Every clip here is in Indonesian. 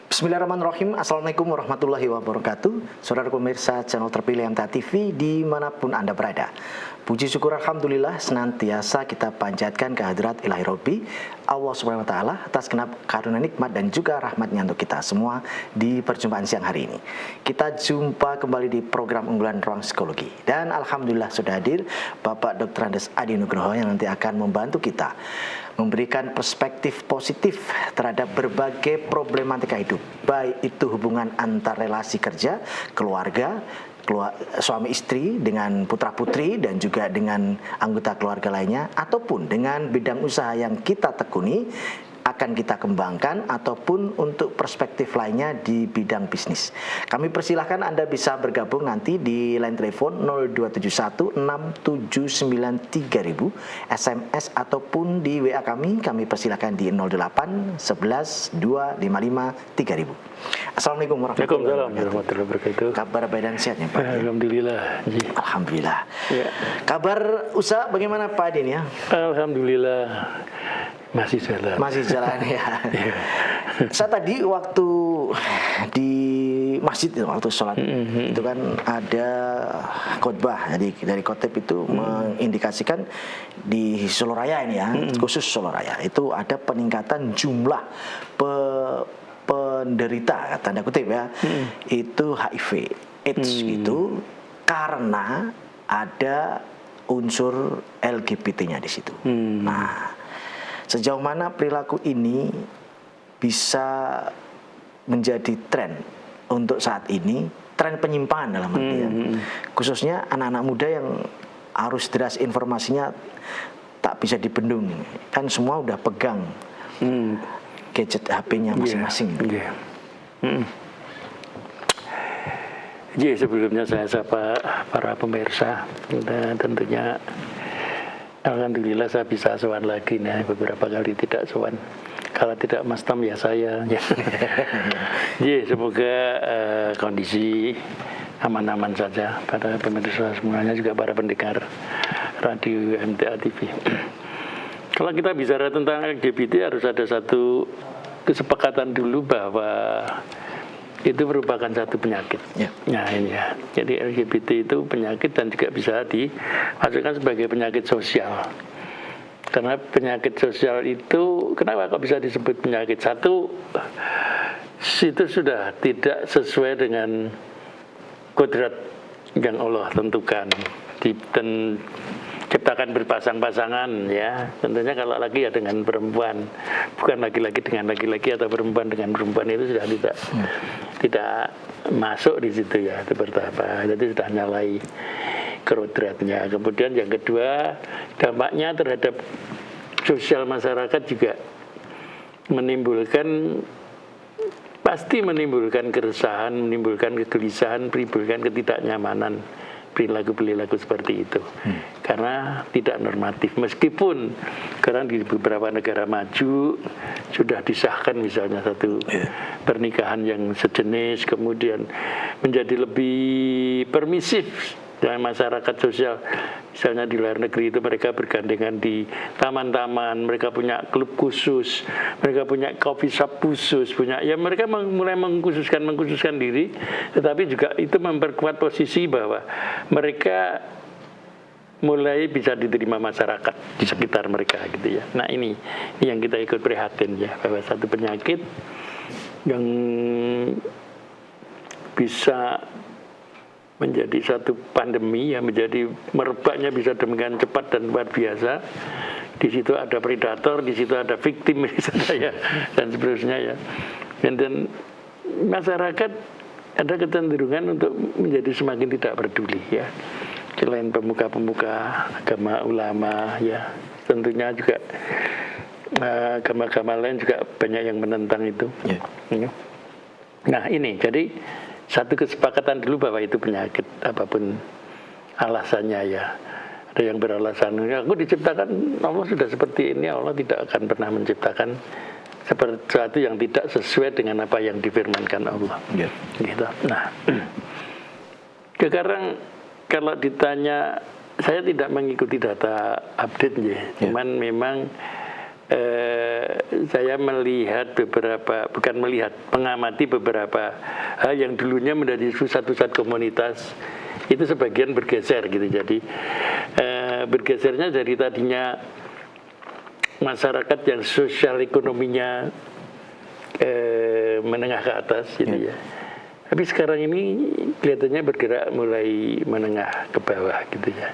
Bismillahirrahmanirrahim. Assalamualaikum warahmatullahi wabarakatuh. Saudara pemirsa channel terpilih MTA TV dimanapun Anda berada. Puji syukur Alhamdulillah senantiasa kita panjatkan kehadirat Ilahi Robbi Allah Subhanahu Wa Taala atas genap karunia nikmat dan juga rahmatnya untuk kita semua di perjumpaan siang hari ini. Kita jumpa kembali di program unggulan Ruang Psikologi. Dan Alhamdulillah sudah hadir Bapak Dr. Andes Adi Nugroho yang nanti akan membantu kita memberikan perspektif positif terhadap berbagai problematika hidup, baik itu hubungan antar relasi kerja, keluarga, suami istri dengan putra putri dan juga dengan anggota keluarga lainnya, ataupun dengan bidang usaha yang kita tekuni akan kita kembangkan, ataupun untuk perspektif lainnya di bidang bisnis. Kami persilahkan Anda bisa bergabung nanti di line telepon 02716793.000, SMS ataupun di WA kami persilahkan di 08 11 255 3000. Assalamualaikum warahmatullahi wabarakatuh. Kabar baik dan sehat ya Pak? Alhamdulillah. Alhamdulillah. Ya. Kabar usaha bagaimana Pak Adin ya? Alhamdulillah masih jalan. Masih jalan ya. Saya tadi waktu di masjid waktu sholat itu kan ada khotbah, jadi dari khotib itu mengindikasikan di Solo Raya ini ya, khusus Solo Raya itu ada peningkatan jumlah penderita tanda kutip ya, itu HIV AIDS itu karena ada unsur LGBT-nya di situ. Nah, sejauh mana perilaku ini bisa menjadi tren untuk saat ini, tren penyimpangan dalam artian khususnya anak-anak muda yang arus deras informasinya tak bisa dibendung, kan semua udah pegang gadget HP-nya masing-masing. Jadi sebelumnya saya sapa para pemirsa, dan tentunya alhamdulillah saya bisa sowan lagi nih, beberapa kali tidak sowan. Kalau tidak Mas Tam ya saya. Jadi semoga kondisi aman-aman saja pada pemirsa semuanya, juga para pendengar radio MTA TV. Kalau kita bicara tentang LGBT harus ada satu kesepakatan dulu bahwa itu merupakan satu penyakit. Nah ini ya, jadi LGBT itu penyakit dan juga bisa dimasukkan sebagai penyakit sosial. Karena penyakit sosial itu, kenapa kok bisa disebut penyakit? Satu, itu sudah tidak sesuai dengan kodrat yang Allah tentukan. Ciptakan berpasang-pasangan ya, tentunya kalau laki ya dengan perempuan, bukan laki-laki dengan laki-laki atau perempuan dengan perempuan, itu sudah tidak masuk di situ ya, itu pertama. Jadi sudah nyalai kodratnya. Kemudian yang kedua, dampaknya terhadap sosial masyarakat juga pasti menimbulkan keresahan, menimbulkan kegelisahan, menimbulkan ketidaknyamanan perilaku seperti itu, karena tidak normatif. Meskipun sekarang di beberapa negara maju sudah disahkan misalnya satu pernikahan yang sejenis, kemudian menjadi lebih permisif dengan masyarakat sosial. Misalnya di luar negeri itu mereka bergandengan di taman-taman, mereka punya klub khusus, mereka punya coffee shop khusus, mereka mulai mengkhususkan diri, tetapi juga itu memperkuat posisi bahwa mereka mulai bisa diterima masyarakat di sekitar mereka gitu ya. Nah ini yang kita ikut prihatin ya, bahwa satu penyakit yang bisa menjadi satu pandemi yang menjadi merebaknya bisa demikian cepat dan luar biasa. Di situ ada predator, di situ ada victim misalnya ya, dan seterusnya ya. Dan masyarakat ada kecenderungan untuk menjadi semakin tidak peduli ya. Selain pemuka-pemuka agama, ulama ya, tentunya juga agama-agama lain juga banyak yang menentang itu. Nah ini jadi satu kesepakatan dulu bahwa itu penyakit, apapun alasannya ya. Ada yang beralasan, aku diciptakan Allah sudah seperti ini, Allah tidak akan pernah menciptakan sesuatu yang tidak sesuai dengan apa yang difirmankan Allah. Gitu. Nah, sekarang kalau ditanya, saya tidak mengikuti data update ya, cuman memang saya mengamati beberapa hal yang dulunya menjadi pusat-pusat komunitas itu sebagian bergeser gitu. Jadi bergesernya dari tadinya masyarakat yang sosial ekonominya menengah ke atas gitu ya. Tapi sekarang ini kelihatannya bergerak mulai menengah ke bawah gitu ya.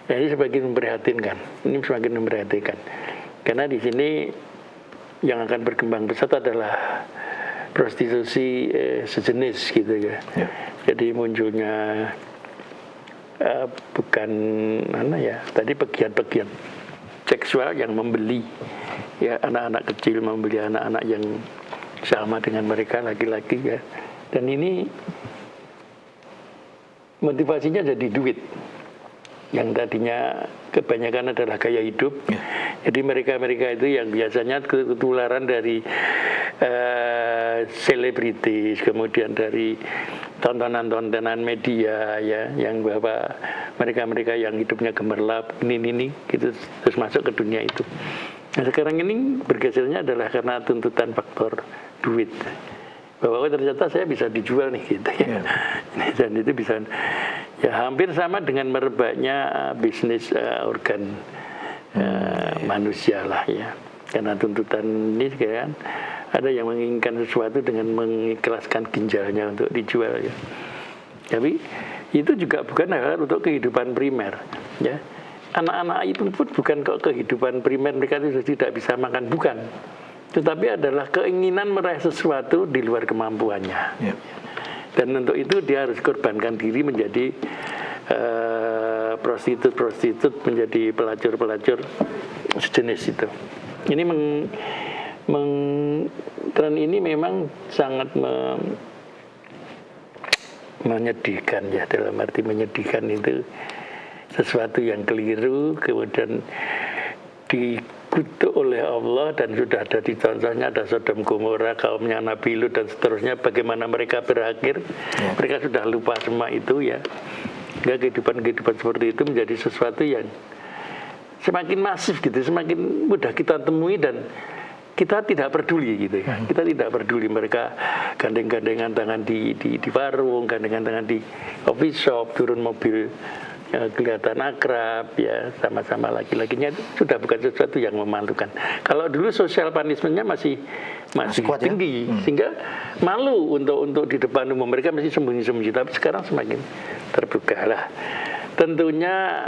Nah, ini semakin memprihatinkan. Ini semakin memprihatinkan. Karena di sini yang akan berkembang pesat adalah prostitusi sejenis gitu ya. Jadi munculnya bukan tadi pegiat-pegiat seksual yang membeli ya anak-anak kecil, membeli anak-anak yang sama dengan mereka laki-laki ya. Dan ini motivasinya jadi duit. Yang tadinya kebanyakan adalah gaya hidup. Jadi mereka-mereka itu yang biasanya ketularan dari selebritis, kemudian dari tontonan-tontonan media ya, yang bahwa mereka-mereka yang hidupnya gemerlap ini gitu terus masuk ke dunia itu. Nah, sekarang ini bergesernya adalah karena tuntutan faktor duit. Bahwa ternyata saya bisa dijual nih gitu ya. Dan itu bisa ya hampir sama dengan merebaknya bisnis organ manusia lah ya. Karena tuntutan ini kan ada yang menginginkan sesuatu dengan mengikhlaskan ginjalnya untuk dijual ya. Tapi itu juga bukan hal untuk kehidupan primer ya. Anak-anak itu pun bukan kok kehidupan primer mereka itu tidak bisa makan, bukan. Tetapi adalah keinginan meraih sesuatu di luar kemampuannya. Dan untuk itu dia harus korbankan diri menjadi prostitut, menjadi pelacur-pelacur sejenis itu. Ini tren ini memang sangat menyedihkan ya, dalam arti menyedihkan itu sesuatu yang keliru kemudian dikutuk oleh Allah dan sudah ada di contohnya, ada Sodom Gomora, kaumnya Nabi Lut dan seterusnya, bagaimana mereka berakhir. Mereka sudah lupa semua itu ya. Kehidupan seperti itu menjadi sesuatu yang semakin masif gitu, semakin mudah kita temui dan kita tidak peduli gitu ya. Kita tidak peduli mereka gandeng-gandengan tangan di warung, gandengan tangan di coffee shop, turun mobil kelihatan akrab ya, sama-sama laki-lakinya itu sudah bukan sesuatu yang memalukan. Kalau dulu social punishment-nya masih kuat, tinggi ya? Sehingga malu untuk di depan umum, mereka masih sembunyi-sembunyi, tapi sekarang semakin terbuka lah. Tentunya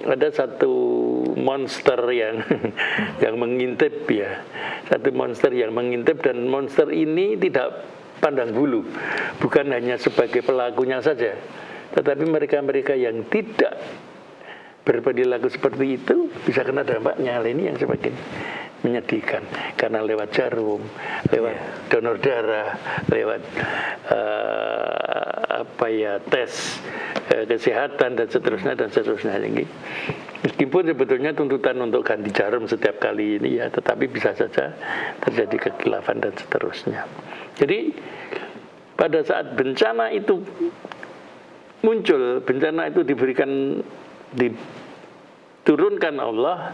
ada satu monster yang mengintip ya, satu monster yang mengintip, dan monster ini tidak pandang bulu, bukan hanya sebagai pelakunya saja, tetapi mereka-mereka yang tidak berperilaku seperti itu bisa kena dampaknya. Ini yang semakin menyedihkan, karena lewat jarum, lewat donor darah, lewat tes kesehatan dan seterusnya. Meskipun sebetulnya tuntutan untuk ganti jarum setiap kali ini ya, tetapi bisa saja terjadi kekhilafan dan seterusnya. Jadi pada saat bencana itu muncul, bencana itu diturunkan Allah,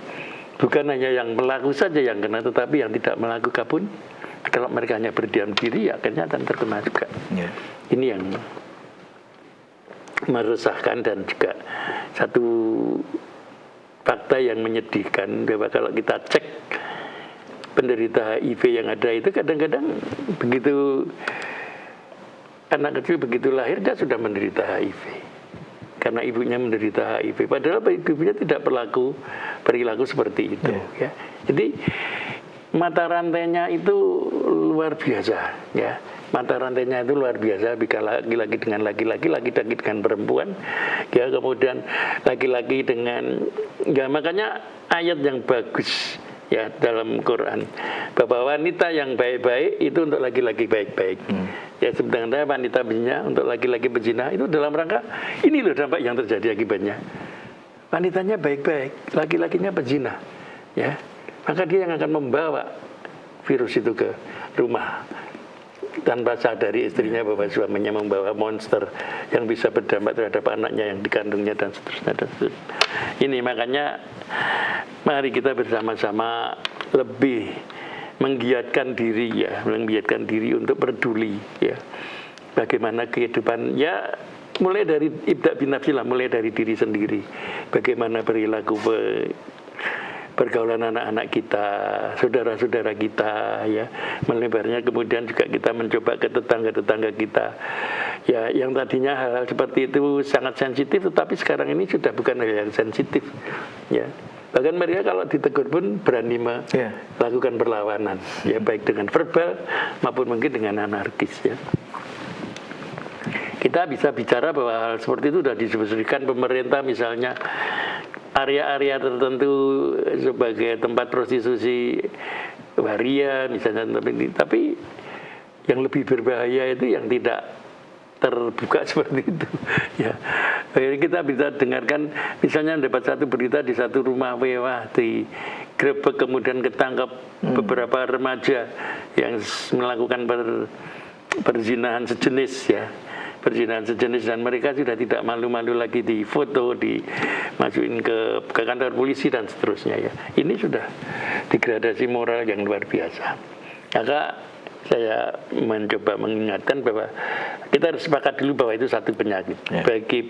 bukan hanya yang pelaku saja yang kena, tetapi yang tidak melakukan pun, kalau mereka hanya berdiam diri, akhirnya akan terkena juga. Ini yang meresahkan dan juga satu fakta yang menyedihkan, bahwa kalau kita cek penderita HIV yang ada itu kadang-kadang begitu anak kecil begitu lahir dia sudah menderita HIV karena ibunya menderita HIV, padahal ibunya tidak perilaku seperti itu ya. Jadi mata rantainya itu luar biasa ya. Mata rantainya itu luar biasa, bisa laki-laki dengan laki-laki, laki-laki dengan perempuan ya, kemudian laki-laki dengan ya, makanya ayat yang bagus ya dalam Quran bahwa wanita yang baik-baik itu untuk laki-laki baik-baik. Ya sebenarnya wanita berzina untuk laki-laki berzina itu dalam rangka ini loh dampak yang terjadi akibatnya. Wanitanya baik-baik, laki-lakinya berzina. Ya. Maka dia yang akan membawa virus itu ke rumah tanpa sadari istrinya bahwa suaminya membawa monster yang bisa berdampak terhadap anaknya yang dikandungnya dan seterusnya. Ini makanya mari kita bersama-sama lebih menggiatkan diri untuk peduli ya. Bagaimana kehidupan ya, mulai dari ibda' binafsi lah, mulai dari diri sendiri. Bagaimana perilaku pergaulan anak-anak kita, saudara-saudara kita ya, melebarnya kemudian juga kita mencoba ke tetangga-tetangga kita ya, yang tadinya hal-hal seperti itu sangat sensitif, tetapi sekarang ini sudah bukan hal yang sensitif ya. Bahkan mereka kalau ditegur pun berani melakukan perlawanan ya, baik dengan verbal maupun mungkin dengan anarkis ya. Kita bisa bicara bahwa hal seperti itu sudah disebutkan pemerintah, misalnya area-area tertentu sebagai tempat prostitusi waria misalnya, tapi yang lebih berbahaya itu yang tidak terbuka seperti itu ya. Kita bisa dengarkan misalnya dapat satu berita di satu rumah mewah digrebek, kemudian ketangkap beberapa remaja yang melakukan perzinahan sejenis ya, dan mereka sudah tidak malu-malu lagi difoto, dimasukin ke kantor polisi dan seterusnya ya. Ini sudah degradasi moral yang luar biasa. Maka saya mencoba mengingatkan bahwa kita harus sepakat dulu bahwa itu satu penyakit.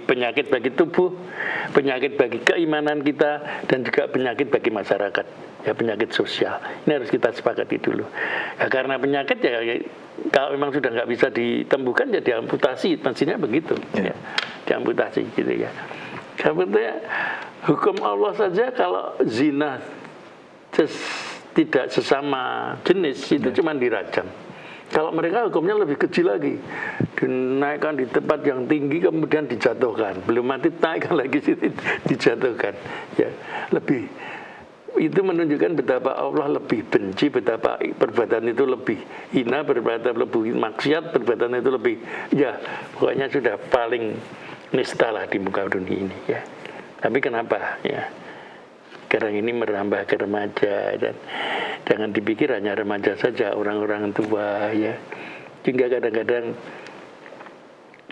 Penyakit bagi tubuh, penyakit bagi keimanan kita, dan juga penyakit bagi masyarakat. Ya, penyakit sosial. Ini harus kita sepakati dulu. Ya, karena penyakit ya kalau memang sudah nggak bisa ditembuhkan ya diamputasi, maksudnya begitu. Ya, diamputasi gitu ya. Sebetulnya hukum Allah saja kalau zina tidak sesama jenis itu cuma dirajam. Kalau mereka hukumnya lebih kecil lagi, dinaikkan di tempat yang tinggi kemudian dijatuhkan, belum mati naikkan lagi dijatuhkan. Ya, lebih itu menunjukkan betapa Allah lebih benci, betapa perbuatan itu lebih hina, perbuatan lebih maksiat, perbuatan itu lebih ya pokoknya sudah paling nista lah di muka dunia ini ya. Tapi kenapa ya? Sekarang ini merambah ke remaja, dan jangan dipikir hanya remaja saja, orang-orang tua ya. Hingga kadang-kadang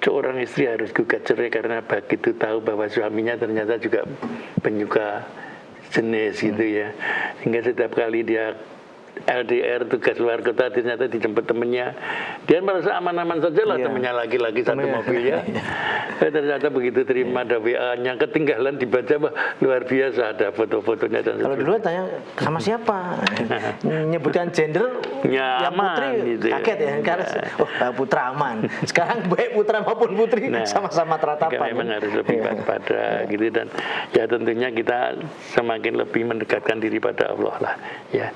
seorang istri harus gugat cerai karena begitu tahu bahwa suaminya ternyata juga penyuka jenis gitu ya. Hingga setiap kali dia LDR tugas luar kota ternyata dijemput temennya, dia merasa aman-aman saja lah, temennya lagi-lagi satu mobil ya. Ternyata begitu terima ada WA-nya ketinggalan, dibaca wah luar biasa, ada foto-fotonya dan kalau dulu tanya sama siapa, menyebutkan gender yang putri gitu kaget ya, karena putra aman. Sekarang baik putra maupun putri sama-sama teratapan. Memang harus lebih waspada gitu, dan ya tentunya kita semakin lebih mendekatkan diri pada Allah lah ya,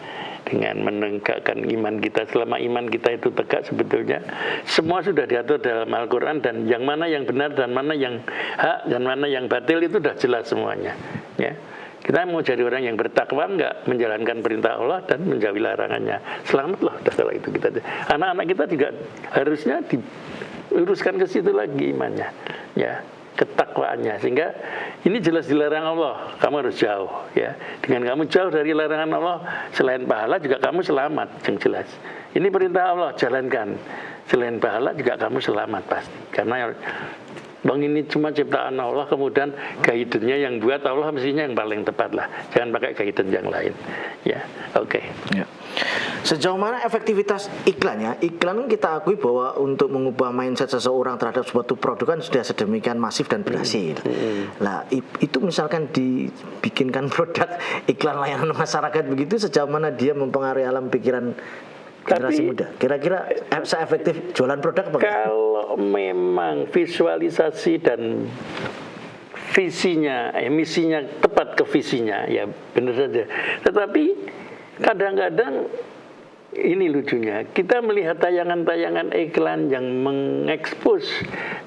dengan menegakkan iman kita. Selama iman kita itu tegak, sebetulnya semua sudah diatur dalam Al-Quran, dan yang mana yang benar dan mana yang hak dan mana yang batil itu sudah jelas semuanya ya. Kita mau jadi orang yang bertakwa, enggak menjalankan perintah Allah dan menjauhi larangannya, selamatlah udah kalau itu kita. Anak-anak kita juga harusnya diluruskan ke situ lagi imannya ya, ketakwaannya, sehingga ini jelas dilarang Allah, kamu harus jauh ya. Dengan kamu jauh dari larangan Allah, selain pahala juga kamu selamat, yang jelas. Ini perintah Allah, jalankan. Selain pahala juga kamu selamat pasti, karena Bang ini cuma ciptaan Allah, kemudian guidance-nya yang buat Allah mestinya yang paling tepat lah. Jangan pakai guidance yang lain. Ya, oke. Ya. Sejauh mana efektivitas iklan ya? Iklan kita akui bahwa untuk mengubah mindset seseorang terhadap suatu produk kan sudah sedemikian masif dan berhasil. Nah, itu misalkan dibikinkan produk iklan layanan masyarakat begitu, sejauh mana dia mempengaruhi alam pikiran generasi muda? Kira-kira seefektif jualan produk apa? Kalau memang visualisasi dan visinya, misinya tepat ke visinya, ya benar saja. Tetapi kadang-kadang ini lucunya, kita melihat tayangan-tayangan iklan yang mengekspos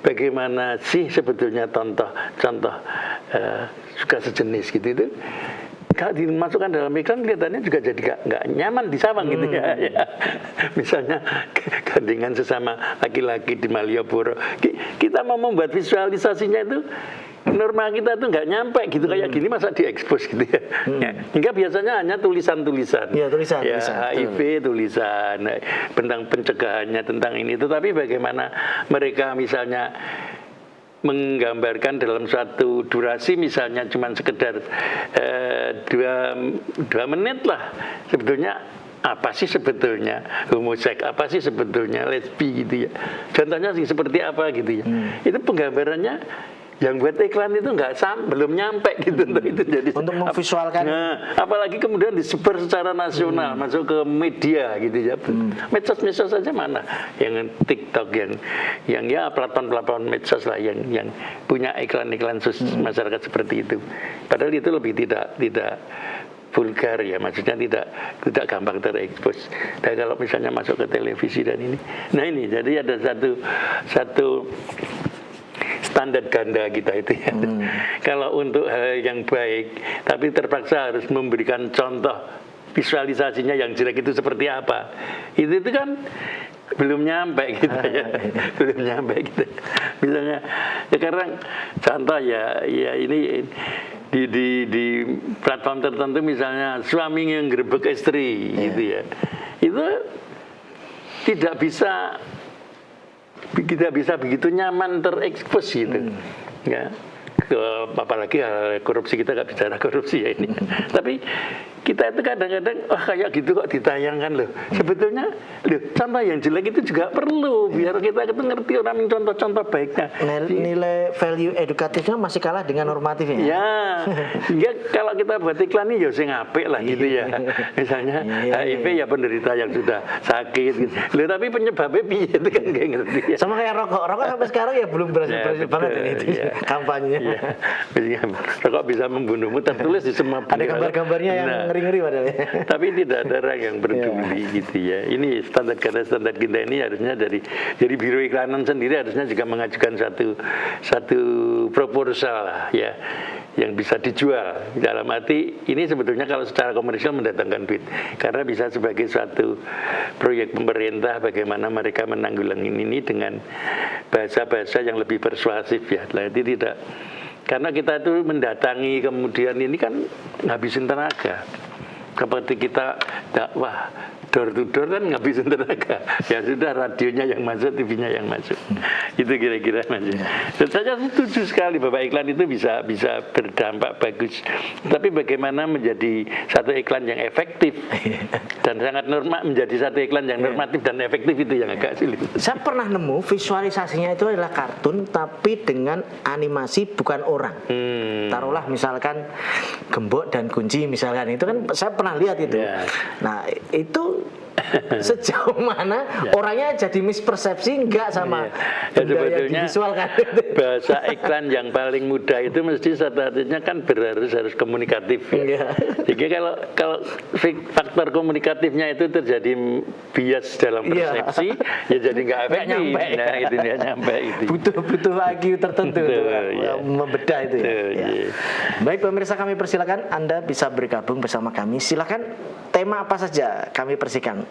bagaimana sih sebetulnya contoh suka sejenis gitu itu. Kalau dimasukkan dalam iklan kelihatannya juga jadi nggak nyaman di sawang gitu ya. Misalnya gandengan sesama laki-laki di Malioboro, kita mau membuat visualisasinya itu norma kita tuh nggak nyampe gitu, kayak gini masa diekspos gitu ya. Hingga biasanya hanya tulisan-tulisan. Ya, tulisan. HIV tulisan tentang pencegahannya, tentang ini. Tetapi bagaimana mereka misalnya menggambarkan dalam suatu durasi misalnya cuma sekedar 2 menit lah, sebetulnya apa sih sebetulnya homoseks, apa sih sebetulnya lesbi gitu ya, contohnya sih seperti apa gitu ya. Itu penggambarannya yang buat iklan itu belum nyampe gitu itu jadi untuk memvisualkan. Nah, apalagi kemudian disebar secara nasional, masuk ke media gitu ya. Medsos saja mana yang TikTok yang ya platform medsos lah yang punya iklan-iklan masyarakat seperti itu. Padahal itu lebih tidak vulgar ya, maksudnya tidak gampang terekspos. Dan kalau misalnya masuk ke televisi dan ini, nah ini jadi ada satu standar ganda kita itu ya. Kalau untuk hal yang baik, tapi terpaksa harus memberikan contoh visualisasinya yang jelek itu seperti apa. Itu kan belum nyampe gitu ya. Belum nyampe gitu. Misalnya sekarang contoh ya ini di platform tertentu misalnya suami yang gerebek istri gitu ya. Itu tidak bisa begitu nyaman terekspos gitu, ya. Apalagi korupsi, kita nggak bicara korupsi ya ini. Tapi kita itu kadang-kadang kayak gitu kok ditayangkan loh. Sebetulnya contoh yang jelek itu juga perlu biar kita itu ngerti orang contoh-contoh baiknya. Nilai value edukatifnya masih kalah dengan normatifnya. Ya, kalau kita buat iklan ini ya sing apik lah gitu ya. Misalnya HIV ya penderita yang sudah sakit gitu. Tapi penyebabnya piye itu kan nggak ngerti ya. Sama kayak rokok sampai sekarang ya belum berhasil banget ini itu kampanyenya. Rokok bisa membunuhmu tertulis di semua. Ada gambar-gambarnya yang ngeri-ngeri padahal. Tapi tidak ada orang yang peduli gitu ya. Ini standar kita ini harusnya dari Biro Iklanan sendiri harusnya juga mengajukan satu proposal lah ya yang bisa dijual. Dalam arti ini sebetulnya kalau secara komersial mendatangkan duit karena bisa sebagai suatu proyek pemerintah bagaimana mereka menanggulangi ini dengan bahasa-bahasa yang lebih persuasif ya. Itu tidak, karena kita itu mendatangi kemudian ini kan ngabisin tenaga. Seperti kita dakwah door to door kan ngabisin tenaga. Ya sudah, radionya yang masuk, TV-nya yang masuk. Itu kira-kira Mas. Dan saya setuju sekali bahwa iklan itu bisa berdampak bagus. Tapi bagaimana menjadi satu iklan yang efektif dan sangat menjadi satu iklan yang normatif dan efektif itu yang agak sulit. Saya pernah nemu visualisasinya itu adalah kartun tapi dengan animasi bukan orang. Taruhlah misalkan gembok dan kunci misalkan, itu kan saya pernah lihat itu. Nah itu sejauh mana orangnya jadi mispersepsi enggak sama sebetulnya divisualkan. Bahasa iklan yang paling mudah itu mesti artinya kan harus komunikatif ya. Jadi kalau faktor komunikatifnya itu terjadi bias dalam persepsi ya jadi nggak efektif. Nah itu nggak nyampe itu. Butuh IQ tertentu membedah itu ya. Baik pemirsa, kami persilakan Anda bisa bergabung bersama kami. Silakan tema apa saja kami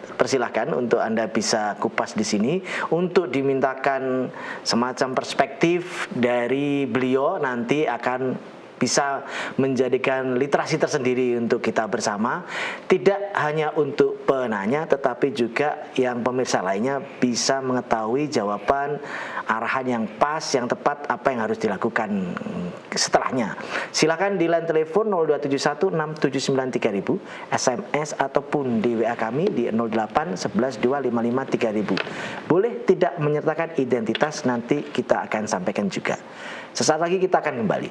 persilahkan untuk Anda bisa kupas di sini untuk dimintakan semacam perspektif dari beliau, nanti akan bisa menjadikan literasi tersendiri untuk kita bersama, tidak hanya untuk penanya tetapi juga yang pemirsa lainnya bisa mengetahui jawaban, arahan yang pas, yang tepat, apa yang harus dilakukan setelahnya. Silakan di line telepon 02716793.000, SMS ataupun di WA kami di 08112553.000. Boleh tidak menyertakan identitas, nanti kita akan sampaikan juga. Sesaat lagi kita akan kembali.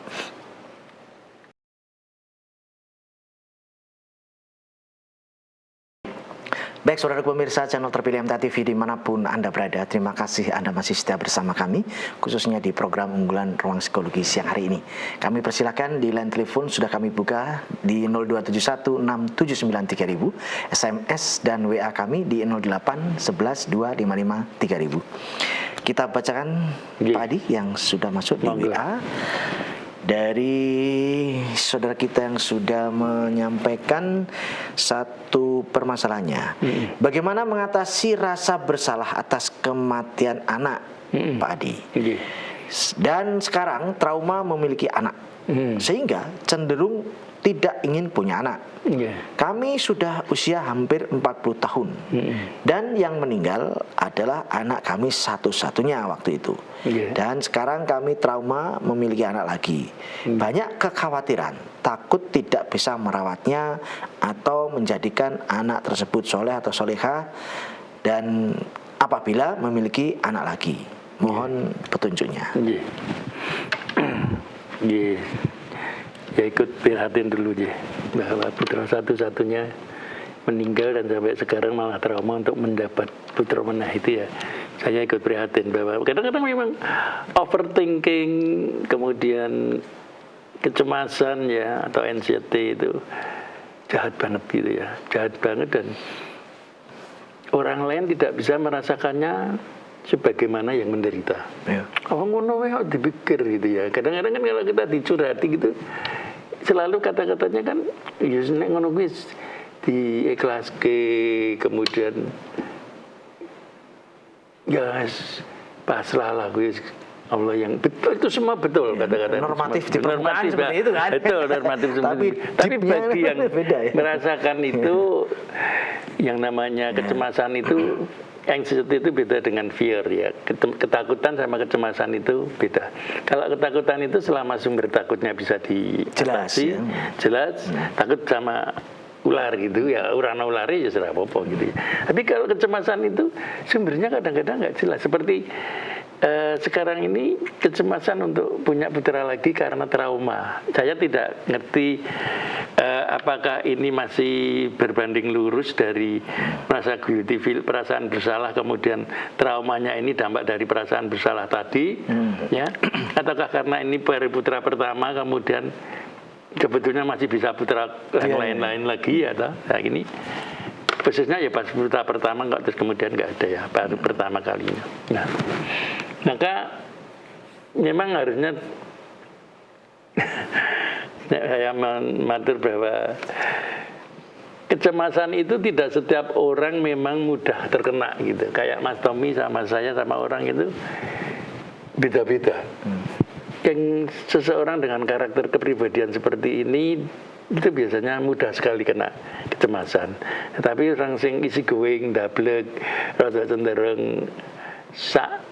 Baik saudara pemirsa channel terpilih MTA TV dimanapun Anda berada, terima kasih Anda masih setia bersama kami, khususnya di program unggulan Ruang Psikologi siang hari ini. Kami persilakan di line telepon sudah kami buka di 02716793.000, SMS dan WA kami di 08112553.000. Kita bacakan Pak Adi yang sudah masuk di WA. Dari saudara kita yang sudah menyampaikan satu permasalahannya. Bagaimana mengatasi rasa bersalah atas kematian anak, Pak Adi? Dan sekarang trauma memiliki anak, sehingga cenderung tidak ingin punya anak. Kami sudah usia hampir 40 tahun. Dan yang meninggal adalah anak kami satu-satunya waktu itu. Dan sekarang kami trauma memiliki anak lagi. Banyak kekhawatiran, takut tidak bisa merawatnya atau menjadikan anak tersebut soleh atau soleha dan apabila memiliki anak lagi. Mohon petunjuknya. Ya ikut prihatin dulu bahwa putra satu-satunya meninggal dan sampai sekarang malah trauma untuk mendapat putra menah itu ya. Saya ikut prihatin bahwa kadang-kadang memang overthinking, kemudian kecemasan ya atau anxiety itu jahat banget gitu ya, jahat banget dan orang lain tidak bisa merasakannya sebagaimana yang menderita. Oh ngono wae kok dipikir gitu ya. Kadang-kadang kan kalau kita dicurhati gitu selalu kata-katanya kan ya nek ngono kuwi diikhlaske kemudian ya pasrah lah kuwi Allah yang betul itu semua betul kata-kata normatif di permukaan seperti itu kan. Betul normatif seperti tapi bagi yang beda, ya? Merasakan itu yang namanya kecemasan itu anxiety itu beda dengan fear ya. Ketakutan sama kecemasan itu beda. Kalau ketakutan itu selama sumber takutnya bisa diatasi, jelas. Takut sama ular gitu ya, urana ulari ya serah apa gitu. Tapi kalau kecemasan itu sumbernya kadang-kadang nggak jelas. Seperti sekarang ini kecemasan untuk punya putra lagi karena trauma. Saya tidak ngerti apakah ini masih berbanding lurus dari merasa guilty feel, perasaan bersalah, kemudian traumanya ini dampak dari perasaan bersalah tadi, ya, ataukah karena ini baru putra pertama kemudian sebetulnya masih bisa putra yang lain-lain lagi ya, nah ini khususnya ya pas putra pertama nggak terus kemudian nggak ada ya baru pertama kalinya. Nah, maka memang harusnya saya mengatur bahwa kecemasan itu tidak setiap orang memang mudah terkena gitu. Kayak Mas Tommy sama saya sama orang itu beda-beda. Yang seseorang dengan karakter kepribadian seperti ini itu biasanya mudah sekali kena kecemasan. Tetapi orang sing isi going, dablek, rada cenderung sak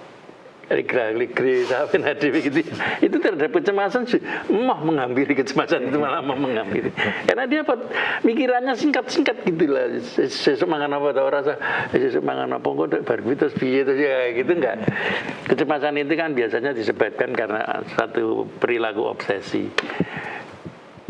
ligri sampai nanti begitu itu terhadap kecemasan sih menghampiri kecemasan itu malah menghampiri karena dia mikirannya singkat gitu lah sesuk mangan apa tau rasa sesuk mangan apa kok bar terus piye terus ya gitu enggak. Kecemasan itu kan biasanya disebabkan karena satu perilaku obsesi,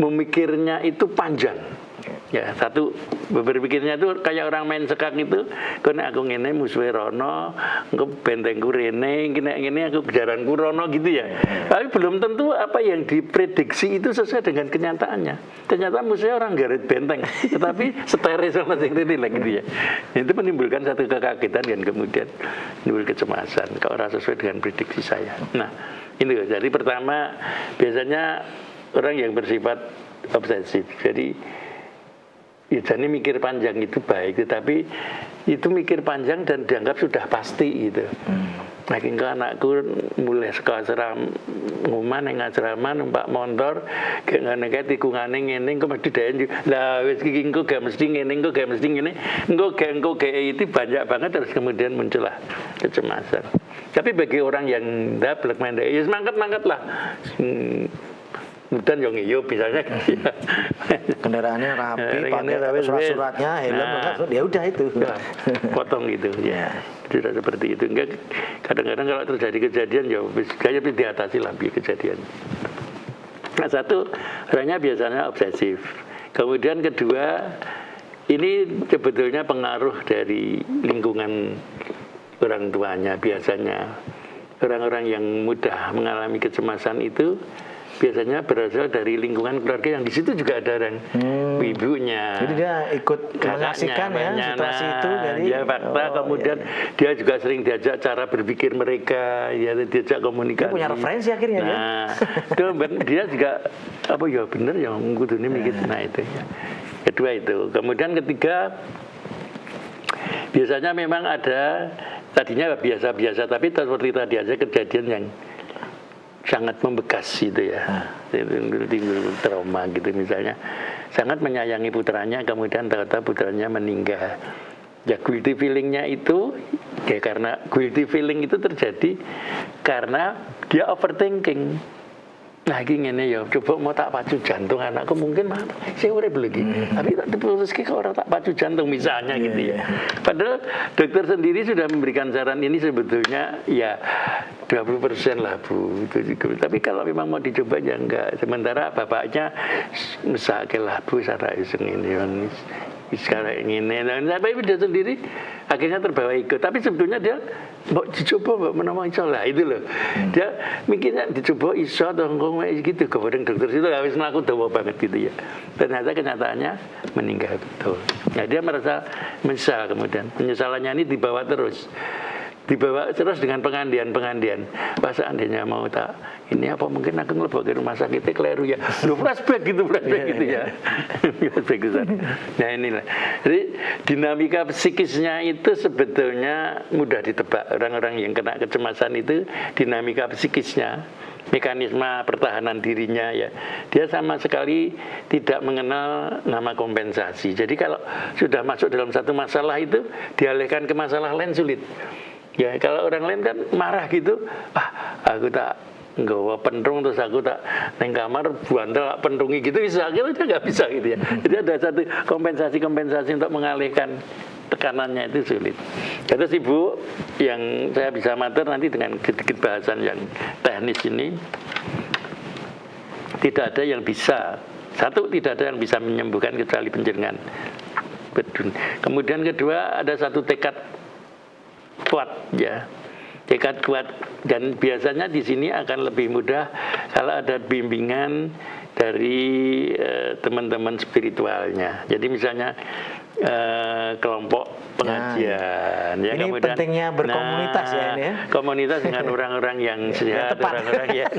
memikirnya itu panjang. Ya, satu berpikirnya itu kayak orang main sekak itu, kene aku ngene musuhe rono, engko bentengku rene, ngene aku jaranku rono gitu ya. Tapi belum tentu apa yang diprediksi itu sesuai dengan kenyataannya. Ternyata musuhnya orang garet benteng, tetapi setere sama sing rene lah gitu ya. Itu menimbulkan satu kekagetan dan kemudian menimbul kecemasan kalau ora sesuai dengan prediksi saya. Nah, itu jadi pertama biasanya orang yang bersifat obsesif. Jadi jadi mikir panjang itu baik, tetapi itu mikir panjang dan dianggap sudah pasti gitu. Makin ke anakku mulai sekolah asrama nguman yang asrama numpak motor kayak ngene kae tikungane ngene kok mesti daen lah wis iki engko gak mesti ngene engko gak mesti ngene engko itu banyak banget terus kemudian muncullah kecemasan. Tapi bagi orang yang dablek mendek ya semangat lah. Dan yang iyo misalnya kendaraannya rapi, pakai surat-suratnya, helm, ya udah itu. Potong gitu ya. Tidak seperti itu. Enggak, kadang-kadang kalau terjadi kejadian ya kayak diatasi lah kejadian. Nah, satu orangnya biasanya obsesif. Kemudian kedua, ini sebetulnya pengaruh dari lingkungan orang tuanya biasanya. Orang-orang yang mudah mengalami kecemasan itu biasanya berasal dari lingkungan keluarga yang di situ juga ada orang ibunya. Jadi dia ikut menyaksikan ya situasi itu dari ya fakta kemudian dia juga sering diajak cara berpikir mereka, ya diajak komunikasi. Dia punya referensi akhirnya ya. Nah, itu dia juga apa ya bener yang kudune mikir nah itu ya. Kedua itu. Kemudian ketiga biasanya memang ada tadinya biasa-biasa tapi seperti tadi aja kejadian yang sangat membekas gitu ya, timbul trauma gitu misalnya, sangat menyayangi putranya kemudian ternyata putranya meninggal. Ya guilty feelingnya itu ya karena guilty feeling itu terjadi karena dia overthinking. Nah gini ya, coba mau tak pacu jantung anakku mungkin mah saya urip lagi. Tapi tak diputuski kalau orang tak pacu jantung misalnya gitu ya. Padahal dokter sendiri sudah memberikan saran ini sebetulnya ya 20% lah Bu. Tapi kalau memang mau dicoba ya enggak. Sementara bapaknya mesake lah Bu sarah iseng ini sekarang ini, tapi dia sendiri akhirnya terbawa ikut. Tapi sebetulnya dia mau dicoba, mau menemui iso lah itu loh. Dia mikirnya dicoba iso atau ngomong gitu. Kemudian dokter itu habis melaku dawa banget gitu ya. Ternyata kenyataannya meninggal betul. Nah dia merasa menyesal kemudian. Penyesalannya ini dibawa terus dengan pengandian. Pas seandainya mau tak ini apa mungkin aku ngelebok ke rumah sakitnya keliru ya. Lu flashback gitu ya. Flashback gitu. Nah inilah. Jadi dinamika psikisnya itu sebetulnya mudah ditebak. Orang-orang yang kena kecemasan itu dinamika psikisnya, mekanisme pertahanan dirinya ya. Dia sama sekali tidak mengenal nama kompensasi. Jadi kalau sudah masuk dalam satu masalah itu dialihkan ke masalah lain sulit. Ya kalau orang lain kan marah gitu, aku tak nggawa pentung terus aku tak neng kamar buantel pentungi gitu bisa, kita nggak bisa gitu ya. Jadi ada satu kompensasi untuk mengalihkan tekanannya itu sulit. Terus Ibu yang saya bisa matur nanti dengan sedikit bahasan yang teknis ini, tidak ada yang bisa. Satu, tidak ada yang bisa menyembuhkan kecuali panjenengan. Kemudian kedua ada satu tekad kuat ya, tekad kuat, dan biasanya di sini akan lebih mudah kalau ada bimbingan dari teman-teman spiritualnya. Jadi misalnya kelompok pengajian ya, ini kemudian pentingnya berkomunitas ya ini ya. Komunitas dengan orang-orang yang sehat, orang-orang yang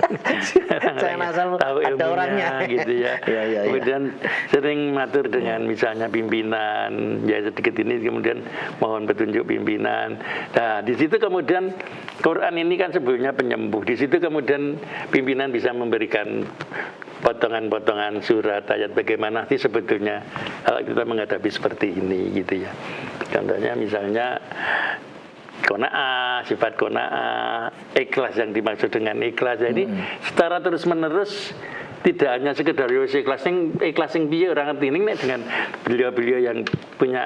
tahu ada ilmunya orangnya gitu ya. Kemudian sering matur dengan misalnya pimpinan ya sedikit ini, kemudian mohon petunjuk pimpinan. Nah di situ kemudian Quran ini kan sebetulnya penyembuh. Di situ kemudian pimpinan bisa memberikan potongan-potongan surat ayat bagaimana sih sebetulnya kalau kita menghadapi seperti ini gitu ya. Contohnya misalnya qanaah, sifat qanaah, ikhlas yang dimaksud dengan ikhlas. Jadi secara terus-menerus tidak hanya sekedar ikhlas yang dia orang ngerti ini dengan beliau-beliau yang punya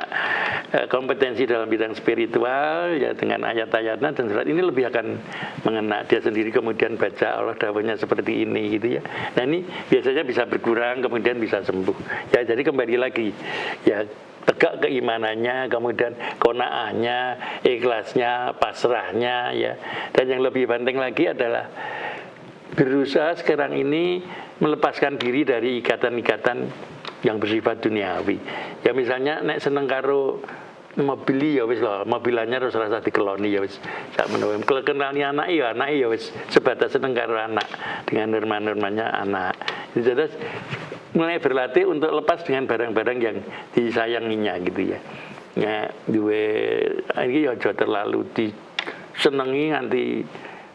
kompetensi dalam bidang spiritual ya, dengan ayat-ayatnya dan surat ini lebih akan mengena dia sendiri, kemudian baca Allah dawuhnya seperti ini gitu ya. Nah ini biasanya bisa berkurang kemudian bisa sembuh ya. Jadi kembali lagi ya, tegak keimanannya, kemudian qanaahnya, ikhlasnya, pasrahnya ya. Dan yang lebih penting lagi adalah berusaha sekarang ini melepaskan diri dari ikatan-ikatan yang bersifat duniawi. Ya misalnya nek seneng karo mobil ya wis lah, mobilannya harus rasa dikeloni ya wis. Sak menawa kenali anak ya wis sebatas seneng karo anak dengan norma-normanya anak. Jadi mulai berlatih untuk lepas dengan barang-barang yang disayanginya gitu ya. Ya duwe iki ya aja terlalu disenengi nganti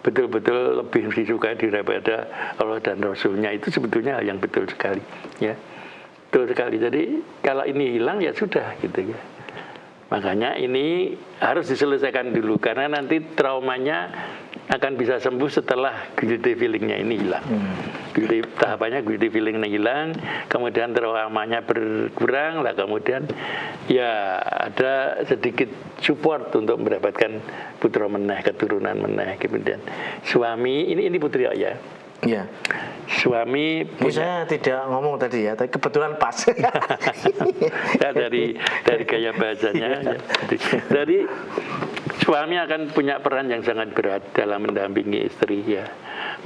betul-betul lebih disukai daripada Allah dan Rasulnya. Itu sebetulnya hal yang betul sekali ya, betul sekali. Jadi kalau ini hilang ya sudah gitu ya. Makanya ini harus diselesaikan dulu karena nanti traumanya akan bisa sembuh setelah guilty feelingnya ini hilang. Tahapannya guilty feelingnya hilang, kemudian traumanya berkurang lah, kemudian ya ada sedikit support untuk mendapatkan putra meneh, keturunan meneh. Kemudian suami ini putri ya. Ya. Suami saya tidak ngomong tadi ya, tapi kebetulan pas. Ya, dari gaya bahasanya ya. Dari suami akan punya peran yang sangat berat dalam mendampingi istri ya,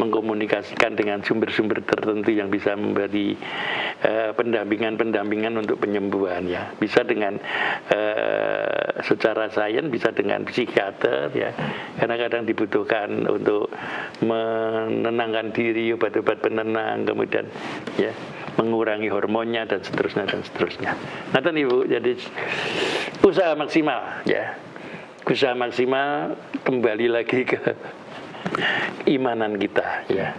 mengkomunikasikan dengan sumber-sumber tertentu yang bisa memberi pendampingan untuk penyembuhan ya. Bisa dengan secara sains, bisa dengan psikiater ya. Karena kadang dibutuhkan untuk menenangkan diri, obat-obat penenang, kemudian ya mengurangi hormonnya dan seterusnya. Nah, Ibu, jadi usaha maksimal ya. Usaha maksimal kembali lagi ke imanan kita ya.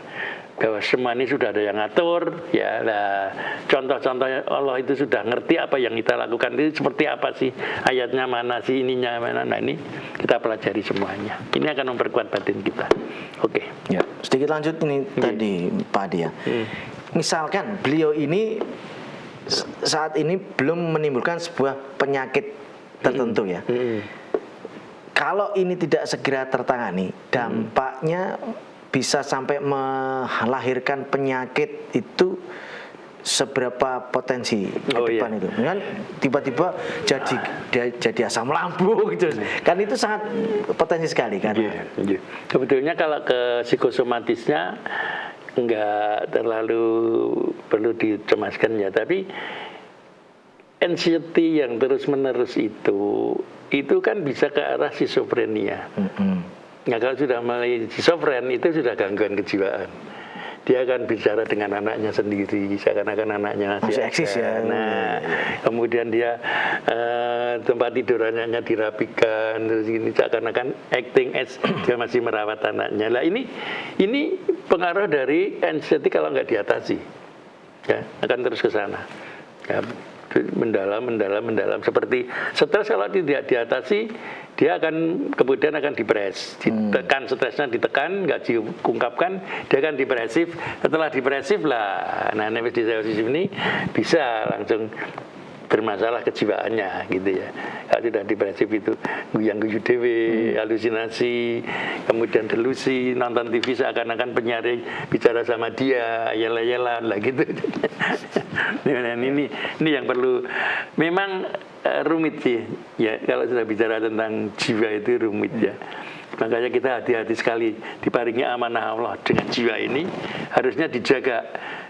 bahwa semua ini sudah ada yang ngatur, ya. Nah, contoh-contoh Allah itu sudah ngerti apa yang kita lakukan itu seperti apa sih, ayatnya mana sih, ininya mana. Nah, ini kita pelajari semuanya. Ini akan memperkuat batin kita. Oke. Ya, sedikit lanjut ini tadi Pak Adi ya. Misalkan beliau ini saat ini belum menimbulkan sebuah penyakit tertentu ya. Kalau ini tidak segera tertangani, dampaknya bisa sampai melahirkan penyakit itu seberapa potensi ke depan itu. Kan tiba-tiba jadi asam lambung gitu. Kan itu sangat potensi sekali kan. Sebetulnya kalau ke psikosomatisnya enggak terlalu perlu dicemaskan ya, tapi anxiety yang terus-menerus itu kan bisa ke arah schizophrenia. Nah, kalau sudah mulai schizofren itu sudah gangguan kejiwaan. Dia akan bicara dengan anaknya sendiri, seakan-akan anaknya masih eksis ya. Nah, kemudian dia tempat tidur anaknya dirapikan, terus ini seakan-akan acting as dia masih merawat anaknya. Lah ini pengaruh dari anxiety kalau nggak diatasi, ya akan terus ke sana. Ya, mendalam seperti stres kalau tidak diatasi dia kemudian akan depres, ditekan stresnya ditekan nggak diungkapkan dia akan depresif. Setelah depresif lah dysociatif ini bisa langsung bermasalah kejiwaannya gitu ya. Kalau sudah depresif itu guyang-guyu dewe, halusinasi, kemudian delusi, nonton TV seakan-akan penyiar bicara sama dia, yela-yelan lah gitu. Dan ini yang perlu memang rumit sih ya, kalau sudah bicara tentang jiwa itu rumit ya. Makanya kita hati-hati sekali, diparingi amanah Allah dengan jiwa ini harusnya dijaga.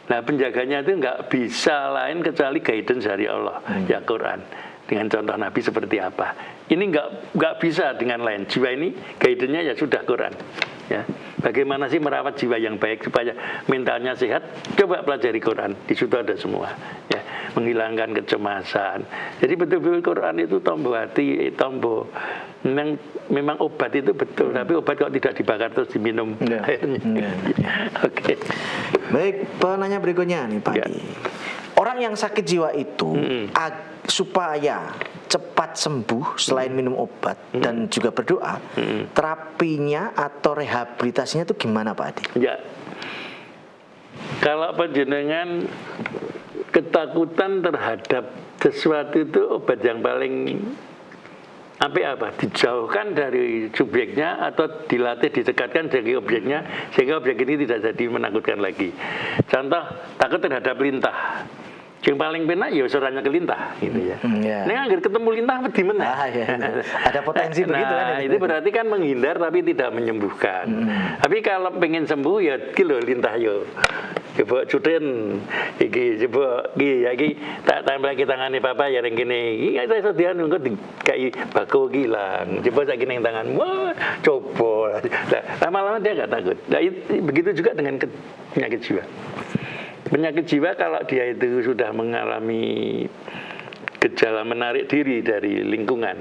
Nah, penjaganya itu nggak bisa lain kecuali guidance dari Allah, ya Quran. Dengan contoh Nabi seperti apa. Ini nggak bisa dengan lain. Jiwa ini guidance-nya ya sudah Quran. Ya, bagaimana sih merawat jiwa yang baik supaya mentalnya sehat? Coba pelajari Quran, di situ ada semua. Ya, menghilangkan kecemasan. Jadi betul-betul Quran itu tombo hati, tombo. Memang obat itu betul, tapi obat kok tidak dibakar terus diminum airnya. Oke. Baik, penanya berikutnya nih Pak Adi. Orang yang sakit jiwa itu supaya cepat sembuh selain minum obat dan juga berdoa, terapinya atau rehabilitasinya itu gimana Pak Adi? Ya, kalau panjenengan ketakutan terhadap sesuatu itu obat yang paling apa? Dijauhkan dari subjeknya atau dilatih didekatkan dari objeknya sehingga objek ini tidak jadi menakutkan lagi. Contoh, takut terhadap lintah. Yang paling penak ya suaranya kelintah gitu ya. Ini agar ketemu lintah di mana? Ada potensi begitu kan? Itu berarti kan menghindar tapi tidak menyembuhkan. Tapi kalau pengen sembuh ya kilo lintah yo. Coba cutin iki coba iki tak tempel iki tangane papa ya ring kene. Iki iso dianu engko dikai bako gilang. Coba sak kene tangan. Wah, coba. Nah, lama-lama dia enggak takut. Nah, begitu juga dengan penyakit jiwa. Penyakit jiwa kalau dia itu sudah mengalami gejala menarik diri dari lingkungan,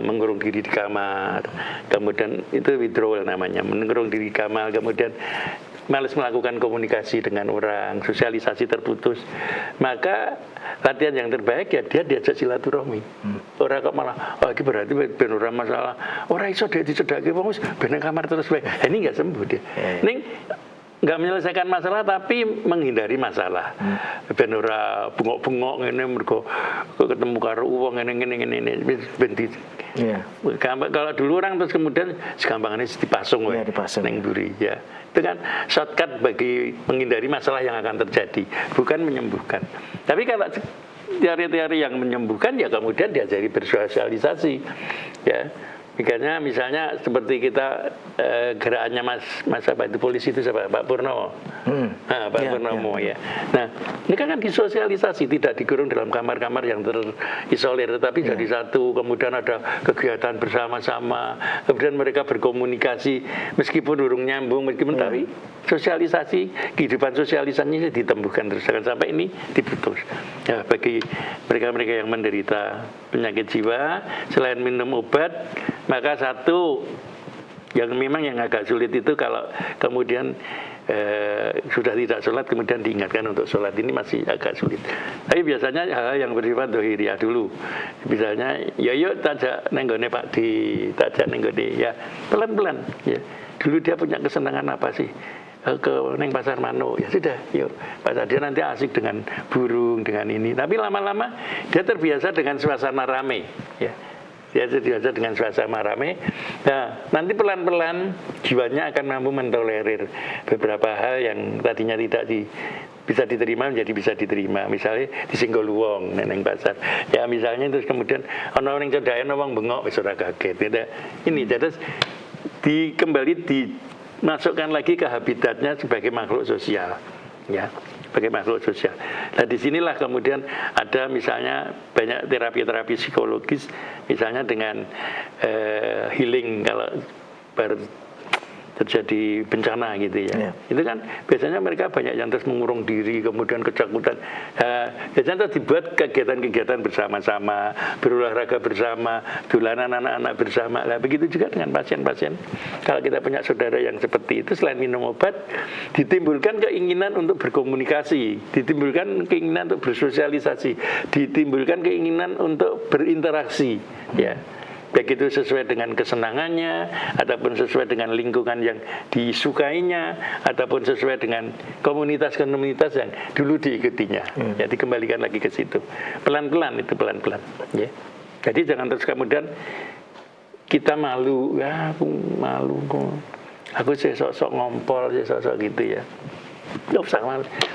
mengurung diri di kamar, kemudian itu withdrawal namanya, mengurung diri di kamar, kemudian malas melakukan komunikasi dengan orang, sosialisasi terputus, maka latihan yang terbaik ya dia diajak silaturahmi. Orang kok malah, ini berarti ben ora masalah, orang iso dia dicedhake wong wis ben kamar terus wae. Ini enggak sembuh dia. Ning nggak menyelesaikan masalah tapi menghindari masalah. Ben ora bengok-bengok ngene mergo ketemu karo wong ngene ben kalau dulu orang terus kemudian segampangane dipasung wae ning mburi ya. Itu kan shortcut bagi menghindari masalah yang akan terjadi, bukan menyembuhkan. Tapi kalau teori-teori yang menyembuhkan ya kemudian diajari bersosialisasi ya. Makanya misalnya seperti kita gerakannya Mas apa itu polisi itu siapa? Pak Purnomo. Pak Purnomo ya. Nah, ini kan disosialisasi, tidak dikurung dalam kamar-kamar yang terisolir, tetapi jadi satu, kemudian ada kegiatan bersama-sama, kemudian mereka berkomunikasi meskipun urung nyambung, tapi sosialisasi, kehidupan sosialisasinya ditembuhkan terus jangan sampai ini diputus. Ya, bagi mereka-mereka yang menderita penyakit jiwa, selain minum obat, maka satu yang memang yang agak sulit itu kalau kemudian sudah tidak sholat kemudian diingatkan untuk sholat, ini masih agak sulit. Tapi biasanya hal yang bersifat dohiriah dulu, misalnya ya yuk tajak nenggone Pak di, tajak nenggone ya pelan-pelan ya. Dulu dia punya kesenangan apa sih? Ke neng pasar Mano, ya sudah, yuk pasar, dia nanti asik dengan burung, dengan ini. Tapi lama-lama dia terbiasa dengan suasana rame, ya. Dia terbiasa dengan suasana rame. Nah, nanti pelan-pelan jiwanya akan mampu mentolerir beberapa hal yang tadinya tidak bisa diterima menjadi bisa diterima. Misalnya disinggol wong neng pasar. Ya misalnya terus kemudian ana ning cedhaken wong bengok wis ora kaget. Ini terus kembali dimasukkan lagi ke habitatnya sebagai makhluk sosial, ya. Sebagai makhluk sosial. Nah disinilah kemudian ada misalnya banyak terapi-terapi psikologis, misalnya dengan healing kalau terjadi bencana gitu ya. Itu kan biasanya mereka banyak yang terus mengurung diri, kemudian ketakutan. Biasanya terus dibuat kegiatan-kegiatan bersama-sama, berolahraga bersama, dolanan anak-anak bersama. Nah begitu juga dengan pasien-pasien. Kalau kita punya saudara yang seperti itu, selain minum obat, ditimbulkan keinginan untuk berkomunikasi, ditimbulkan keinginan untuk bersosialisasi, ditimbulkan keinginan untuk berinteraksi, ya. Baik itu sesuai dengan kesenangannya, ataupun sesuai dengan lingkungan yang disukainya, ataupun sesuai dengan komunitas-komunitas yang dulu diikutinya. Ya, dikembalikan lagi ke situ. Pelan-pelan itu pelan-pelan. Ya. Jadi jangan terus kemudian kita malu, ya aku malu kok. Aku sok-sok ngompol, sok-sok gitu ya.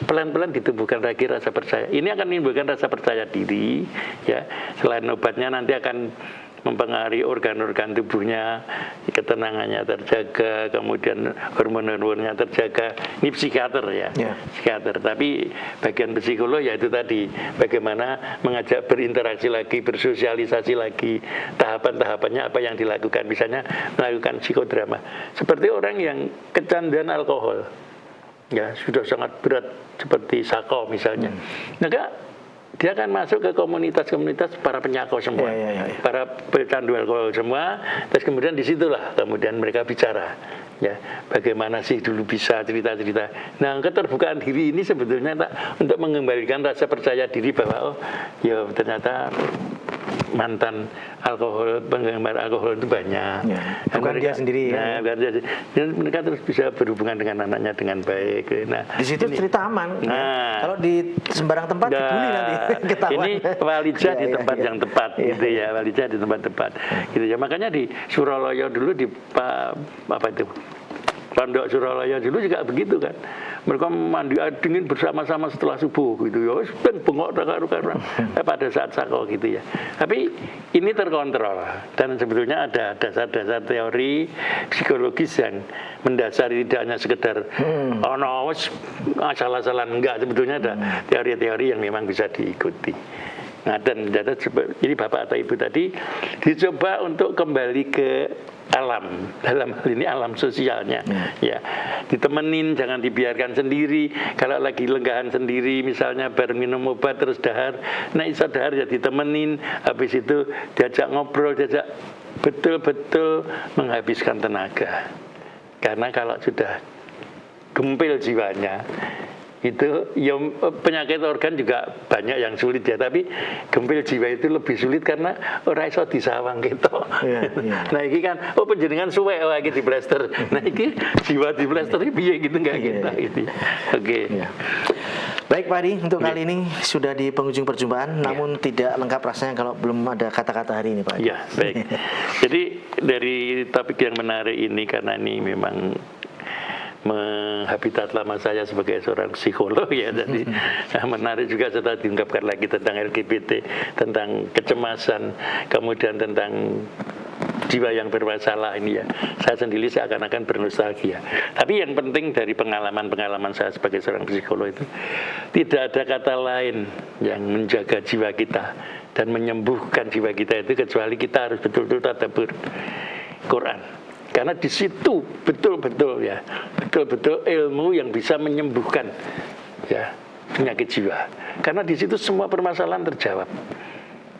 Pelan-pelan ditumbuhkan lagi rasa percaya. Ini akan menimbulkan rasa percaya diri. Ya, selain obatnya nanti akan mempengaruhi organ-organ tubuhnya, ketenangannya terjaga, kemudian hormon-hormonnya terjaga. Ini psikiater ya, psikiater. Tapi bagian psikolog ya itu tadi, bagaimana mengajak berinteraksi lagi, bersosialisasi lagi, tahapan-tahapannya apa yang dilakukan. Misalnya melakukan psikodrama. Seperti orang yang kecanduan alkohol, ya sudah sangat berat seperti Sako misalnya. Maka dia akan masuk ke komunitas-komunitas para penyako semua, para pecandu alkohol semua. Terus kemudian disitulah kemudian mereka bicara, ya bagaimana sih dulu bisa cerita-cerita. Nah keterbukaan diri ini sebetulnya untuk mengembalikan rasa percaya diri bahwa oh ya ternyata mantan alkohol, penggemar alkohol itu banyak. Bukan mereka, dia sendiri. Nah, dan mereka terus bisa berhubungan dengan anaknya dengan baik. Nah, di situ cerita aman. Kalau di sembarang tempat dibully nanti. Ini walijah di tempat yang tepat, gitu ya. Walijah di tempat tepat, gitu ya. Makanya di Suralaya dulu di apa itu? Pondok Suralaya dulu juga begitu kan. Mereka mandi air dingin bersama-sama setelah subuh gitu ya. Bengok karena pada saat Sako gitu ya. Tapi ini terkontrol dan sebetulnya ada dasar-dasar teori psikologis yang mendasari tidak hanya sekedar asal-asalan, enggak, sebetulnya ada teori-teori yang memang bisa diikuti. Nah dan ini Bapak atau Ibu tadi dicoba untuk kembali ke alam, dalam hal ini alam sosialnya, ya ditemenin, jangan dibiarkan sendiri. Kalau lagi lenggahan sendiri, misalnya baru minum obat terus dahar, nah iso dahar ya ditemenin, habis itu diajak ngobrol, diajak betul-betul menghabiskan tenaga. Karena kalau sudah gempil jiwanya, itu ya penyakit organ juga banyak yang sulit ya, tapi gempil jiwa itu lebih sulit karena ora iso disawang gitu. Nah ini kan penjenengan suwe lagi di blaster. Nah ini jiwa di blaster piye gitu enggak kita gitu. Oke. Baik Pak Adi, untuk kali ini sudah di penghujung perjumpaan, namun tidak lengkap rasanya kalau belum ada kata-kata hari ini Pak Adi. Ya, baik. Jadi dari topik yang menarik ini, karena ini memang menghabitat lama saya sebagai seorang psikolog ya, jadi menarik juga setelah diungkapkan lagi tentang LGBT, tentang kecemasan, kemudian tentang jiwa yang bermasalah ini ya. Saya sendiri seakan-akan bernostalgia. Tapi yang penting dari pengalaman-pengalaman saya sebagai seorang psikolog itu, tidak ada kata lain yang menjaga jiwa kita dan menyembuhkan jiwa kita itu kecuali kita harus betul-betul tadabbur Quran. Karena di situ betul-betul ya, betul-betul ilmu yang bisa menyembuhkan ya penyakit jiwa. Karena di situ semua permasalahan terjawab.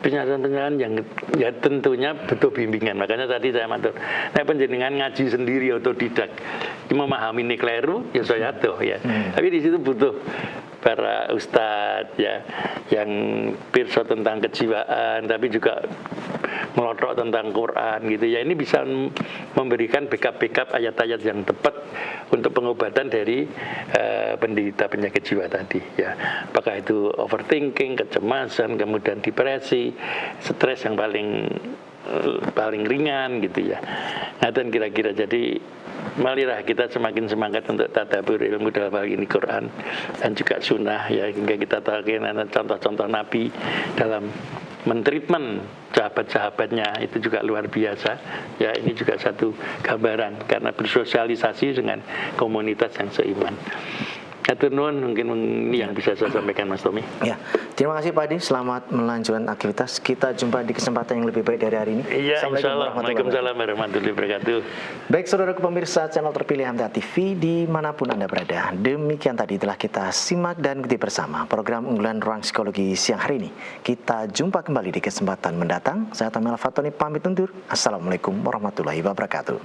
Penyataan yang ya tentunya butuh bimbingan. Makanya tadi saya matur, nek panjenengan ngaji sendiri otodidak, memahami ini keliru, ya saya tuh ya. Tapi di situ butuh para ustadz ya yang pirsa tentang kejiwaan, tapi juga melotok tentang Quran gitu ya. Ini bisa memberikan backup ayat-ayat yang tepat untuk pengobatan dari penderita penyakit jiwa tadi ya. Apakah itu overthinking, kecemasan, kemudian depresi, stres yang paling ringan gitu ya. Nah, dan kira-kira jadi marilah kita semakin semangat untuk tadabbur ilmu dalam hal ini Quran dan juga sunnah ya, hingga kita tahu contoh-contoh Nabi dalam mentreatment sahabat-sahabatnya itu juga luar biasa ya. Ini juga satu gambaran karena bersosialisasi dengan komunitas yang seiman. Atur nuwun, mungkin ini yang bisa saya sampaikan Mas Tommy. Ya, terima kasih Pak Adi. Selamat melanjutkan aktivitas. Kita jumpa di kesempatan yang lebih baik dari hari ini. Iya, insyaallah. Waalaikumsalam warahmatullahi wabarakatuh. Baik, saudaraku pemirsa channel terpilih MTA TV dimanapun Anda berada. Demikian tadi telah kita simak dan ikuti bersama program unggulan Ruang Psikologi siang hari ini. Kita jumpa kembali di kesempatan mendatang. Saya Tamil Fatoni pamit undur. Assalamualaikum warahmatullahi wabarakatuh.